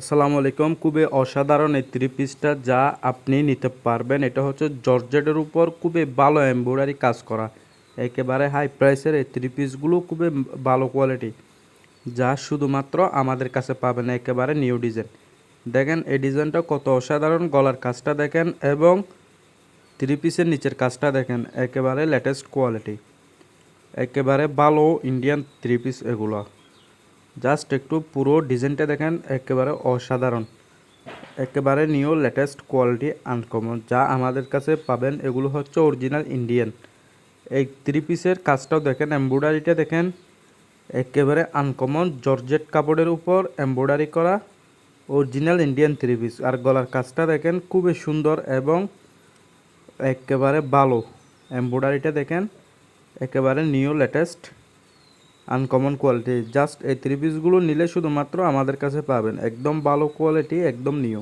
আসসালামু আলাইকুম। খুবই অসাধারণ এই থ্রি পিসটা যা আপনি নিতে পারবেন। এটা হচ্ছে জর্জেটের উপর খুবই ভালো এমব্রয়ডারি কাজ করা, একেবারে হাই প্রাইসের এই থ্রি পিসগুলো খুবই ভালো কোয়ালিটি, যা শুধুমাত্র আমাদের কাছে পাবেন। একেবারে নিউ ডিজাইন, দেখেন এই ডিজাইনটা কত অসাধারণ। গলার কাজটা দেখেন এবং থ্রি পিসের নিচের কাজটা দেখেন, একেবারে লেটেস্ট কোয়ালিটি, একেবারে ভালো ইন্ডিয়ান থ্রি পিস এগুলো। জাস্ট একটু পুরো ডিজাইনটা দেখেন, একেবারে অসাধারণ, একেবারে নিউ লেটেস্ট কোয়ালিটি আনকমন যা আমাদের কাছে পাবেন। এগুলো হচ্ছে অরিজিনাল ইন্ডিয়ান। এই থ্রি পিসের কাজটাও দেখেন, এমব্রয়ডারিটা দেখেন, একেবারে আনকমন জর্জেট কাপড়ের উপর এমব্রয়ডারি করা অরিজিনাল ইন্ডিয়ান থ্রি পিস। আর গলার কাজটা দেখেন খুবই সুন্দর এবং একেবারে ভালো। এমব্রয়ডারিটা দেখেন, একেবারে new latest uncommon quality. Just এই থ্রি পিসগুলো নিলে শুধুমাত্র আমাদের কাছে পাবেন, একদম ভালো কোয়ালিটি, একদম নিউ।